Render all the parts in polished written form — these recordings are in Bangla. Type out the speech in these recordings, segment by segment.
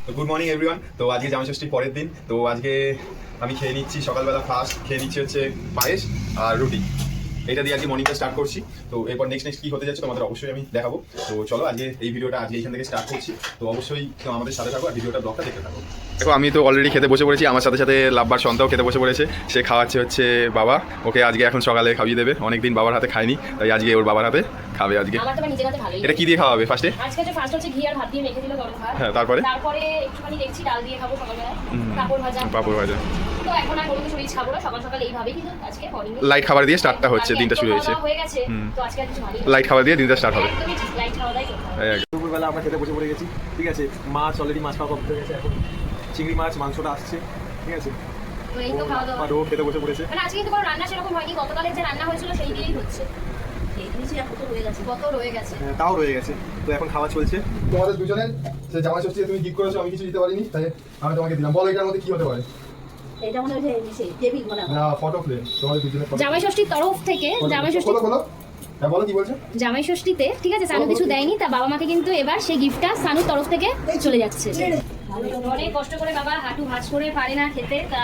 তো গুড মর্নিং এভরিওয়ান। তো আজকে জামাই ষষ্ঠীর পরের দিন। তো আজকে আমি খেয়ে নিচ্ছি সকালবেলা ফার্স্ট খেয়ে নিচ্ছি হচ্ছে পায়েস আর রুটি। এটা দিয়ে আজকে মর্নিংটা স্টার্ট করছি। তো এরপর নেক্সট কী হতে যাচ্ছে তোমাদের অবশ্যই আমি দেখাবো। তো চলো আজকে এই ভিডিওটা আজকে এখান থেকে স্টার্ট করছি। তো অবশ্যই আমাদের সাথে থাকো আর ভিডিওটা ব্লগটা দেখতে থাকো। দেখো আমি তো অলরেডি খেতে বসে পড়েছি, আমার সাথে সাথে লাভবার সন্তাও খেতে বসে পড়েছে। সে খাওয়াচ্ছে হচ্ছে বাবা, ওকে আজকে এখন সকালে খাইয়ে দেবে। অনেকদিন বাবার হাতে খায়নি, তাই আজকে ওর বাবার হাতে খাবে আজকে। এটা কি দিয়ে খাওয়াবে ফার্স্টে? আজকে যে ফার্স্ট হচ্ছে ঘি আর ভাত দিয়ে মেখে দিল গরম ভাত। হ্যাঁ, তারপরে একটুখানি দেখছি ডাল দিয়ে খাবো সকালবেলা, পাপড় ভাজা। তো এখন আর কোনো কিছু রিচ খাবো না, সকাল সকাল এইভাবে কিন্তু আজকে মর্নিং লাইট খাবার দিয়ে স্টার্টটা হচ্ছে, দিনটা শুরু হয়েছে। তো আজকে আর কিছু ভারী লাইট খাবার দিয়ে দিনটা স্টার্ট হবে। লাইট খাওয়া দাওয়াই করতে হবে। দুপুরবেলা আমরা খেতে বসে পড়ে গেছি, ঠিক আছে। মাছ অলরেডি মাছ খাওয়া কমপ্লিট হয়ে গেছে, এখন চিংড়ি মাছ মাংসটা আসছে, ঠিক আছে। তো এই তো খাওয়া দাওয়া। আর ও খেতে বসে পড়েছে। মানে আজকে কিন্তু কোনো রান্না সেরকম হয়নি, গতকালের যে রান্না হয়েছিল সেই দিয়েই হচ্ছে। কত রয়ে গেছে, তাও রয়ে গেছে। তো এখন খাওয়া চলছে। তোমাদের দুজনের যে জামাই ষষ্ঠী তুমি গিফট করেছো, আমি কিছু দিতে পারিনি, তাই আমি তোমাকে দিলাম। বলো এটার মধ্যে কি হতে পারে? এটা মনে হয় যে টেবিল মনে হয়। না, ফটো ফ্রেম। তোমাদের দুজনের জামাই ষষ্ঠীর তরফ থেকে জামাই ষষ্ঠী বলো। হ্যাঁ বলো, কি বলছো? জামাই ষষ্ঠীতে ঠিক আছে, সানু কিছু দেয়নি, তা বাবা মাকে কিন্তু এবার সেই গিফটটা সানুর তরফ থেকে চলে যাচ্ছে। অনেক কষ্ট করে বাবা হাঁটু ভাঁজ করে পারে না খেতে, তা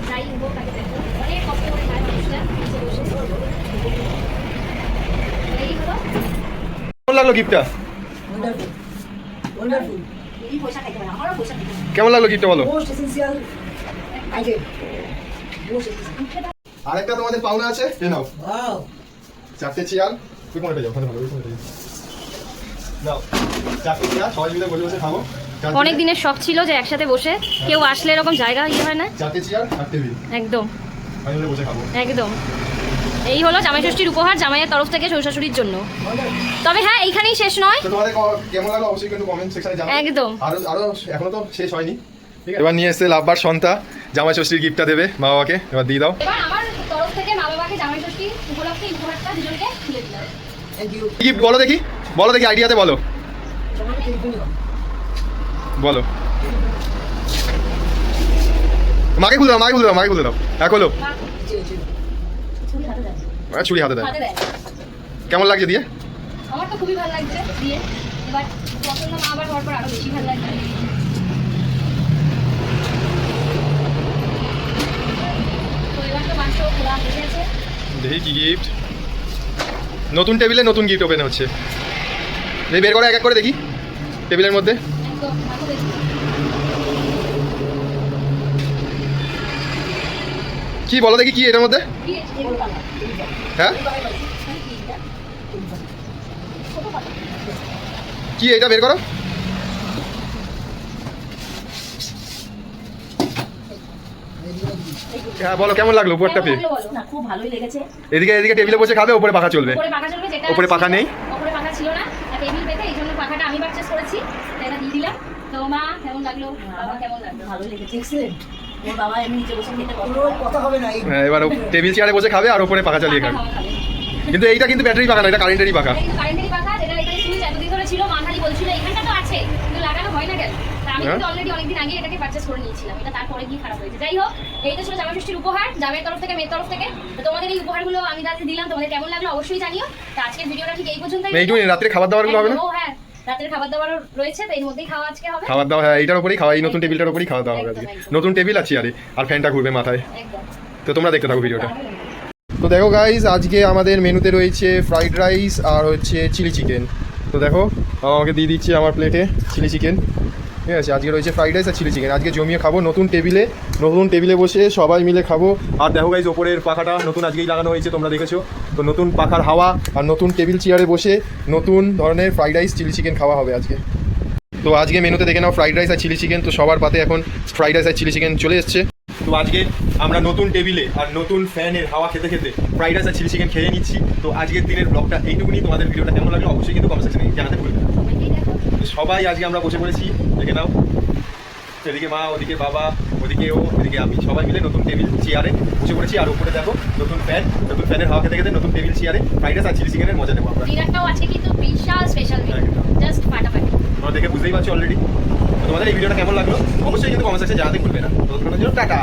যাই হোক তাকে দেখো অনেক কষ্ট করে খায় মানুষটা নিচে বসে। এই হলো কেমন লাগলো গিফটটা? Wonderful wonderful. এই পয়সা খাইতে পারে, আমারও পয়সা খাইতে পারে। কেমন লাগলো গিফটটা বলো? Most essential item. Most essential. আরেকটা তোমাদের পাওনা আছে, এ নাও। ওয়াও, চারটে চেয়ার। তুই কোনটা যাও? ওখানে ভালো, ওই কোনটা যাও। নাও চারটে চেয়ার, সবাই মিলে বসে বসে খাবো। অনেক দিনের শখ ছিল যে একসাথে বসে কেউ আসলে এরকম জায়গা ইয়ে হয় না। চারটে চেয়ার আর টেবিল, একদম সবাই মিলে বসে খাবো। একদম। এই হলো জামাই ষষ্ঠীর উপহার জামাইয়ের তরফ থেকে শ্বশুরশাশুড়ির জন্য। তবে হ্যাঁ, এইখানেই শেষ নয়। তো তোমাদের কেমন লাগলো অবশ্যই কিন্তু কমেন্ট সেকশনে জানাও। একদম। আরো এখনো তো শেষ হয়নি, ঠিক আছে। এবার নিয়ে এসে লাভবার সন্তা জামাই ষষ্ঠীর গিফটটা দেবে মা বাবাকে, এবার দিয়ে দাও। এবার আমার তরফ থেকে মা বাবাকে জামাই ষষ্ঠী উপলক্ষে এই উপহারটা দুজনকে তুলে দিলাম। Thank you. গিফট বলো দেখি, আইডিয়াতে বলো। তোমাকে টেবিল দাও। বলো। মাকে খুলে দাও। হ্যাঁ খোলো। ছুরি হাতে দাও। ছুরি হাতে দেয়। হাতে দেয়। কেমন লাগছে দিয়ে? আমার তো খুবই ভালো লাগছে দিয়ে। এবার পছন্দ মা আবার হওয়ার পর আরো বেশি ভালো লাগছে। তো এবার তো মাংস খোলা হয়ে গেছে। দেখি কি গিফট। নতুন টেবিলে নতুন গিফট ওপেন হচ্ছে। দেখি বের করে এক এক করে দেখি টেবিলের মধ্যে। একদম মাংস দেখি। কি বলো দেখি, কি এটার মধ্যে? কি টেবিল পালা। হ্যাঁ কি এটা বের করো। হ্যাঁ বলো কেমন লাগলো উপরটা পেয়ে? না, খুব ভালোই লেগেছে। এদিকে টেবিলে বসে খাবে, উপরে পাখা চলবে। উপরে পাখা চলবে, যেটা উপরে পাখা নেই। উপরে পাখা ছিল না, টেবিল পেতে এই জন্য পাখাটা আমি পারচেজ করেছি, এটা দিয়ে দিলাম। তো মা কেমন লাগলো, বাবা কেমন লাগলো? ভালোই লেগেছে। এক্সেলেন্ট। ওর বাবা এমনি নিচে বসে খেতে কথা হবে না। হ্যাঁ এবার টেবিল চেয়ারে বসে খাবে আর উপরে পাখা চালিয়ে খাবে। কিন্তু এইটা কিন্তু ব্যাটারি পাখা না, এটা কারেন্টেরই পাখা। কারেন্টেরই পাখা, যেটা এখানে সুইচ এতদিন ধরে ছিল, মা খালি বলছিল এখানটা তো আছে কিন্তু লাগানো হয় না কেন। আমি কিন্তু অলরেডি অনেকদিন আগে এটাকে পারচেজ করে নিয়েছিলাম, এটা তারপরে গিয়ে খারাপ হয়েছে। যাই হোক, এইটা ছিল জামাই ষষ্ঠীর উপহার জামাইয়ের তরফ থেকে, মেয়ের তরফ থেকে। তো তোমাদের এই উপহারগুলো আমি তাদের দিলাম, তোমাদের কেমন লাগলো অবশ্যই জানিও। তো আজকের ভিডিওটা ঠিক এই পর্যন্তই। এইটুকু রাত্রে খাবার দাবারগুলো হবে না? ও হ্যাঁ, রাতের খাবার দাবারও রয়েছে, তো এর মধ্যেই খাওয়া আজকে হবে। খাবার দাওয়া, হ্যাঁ এইটার উপরেই খাওয়া, এই নতুন টেবিলটার উপরেই খাওয়া দাওয়া হবে আজকে। নতুন টেবিল আছে আর ফ্যানটা ঘুরবে মাথায়। একদম। তো তোমরা দেখতে থাকো ভিডিওটা। তো দেখো গাইজ, আজকে আমাদের মেনুতে রয়েছে ফ্রাইড রাইস আর হচ্ছে চিলি চিকেন। তো দেখো আমাকে দিয়ে দিচ্ছে আমার প্লেটে চিলি চিকেন, ঠিক আছে। আজকে রয়েছে ফ্রাইড রাইস আর চিলি চিকেন, আজকে জমিয়ে খাবো নতুন টেবিলে বসে সবাই মিলে খাবো। আর দেখো গাইজ, ওপরের পাখাটা নতুন আজকেই লাগানো হয়েছে, তোমরা দেখেছো তো। নতুন পাখার হাওয়া আর নতুন টেবিল চেয়ারে বসে নতুন ধরনের ফ্রাইড রাইস চিলি চিকেন খাওয়া হবে আজকে। তো আজকে মেনুতে দেখে নাও ফ্রাইড রাইস আর চিলি চিকেন। তো সবার পাতে এখন ফ্রাইড রাইস আর চিলি চিকেন চলে এসছে। তো আজকে আমরা নতুন টেবিলে আর নতুন ফ্যানের হাওয়া খেতে খেতে ফ্রাইড রাইস আর চিলি চিকেন খেয়ে নিচ্ছি। তো আজকের দিনের ব্লগটা এইটুকুনি। তোমাদের ভিডিওটা কেমন লাগলো অবশ্যই কিন্তু কমেন্ট সেকশনে জানাতে ভুলবেন না। তো সবাই আজকে আমরা বসে পড়েছি, দেখে নাও। এদিকে মা, ওদিকে বাবা, ওদিকে ও, এদিকে আমি, সবাই মিলে নতুন টেবিল চেয়ারে বসে পড়েছি। আর উপরে দেখো নতুন ফ্যানের হাওয়া খেতে খেতে নতুন টেবিল চেয়ারে ফ্রাইড রাইস আর চিলি চিকেনের মজা নেবো আমরা। ডিনারটাও আজকে কিন্তু বিশাল স্পেশাল, জাস্ট ফাটাফাটি। তোমরা দেখে বুঝতেই পারছো অলরেডি। তোমাদের এই ভিডিওটা কেমন লাগলো অবশ্যই কিন্তু কমেন্ট সেকশনে জানাতে ভুলবে না। ততক্ষণের জন্য টাটা।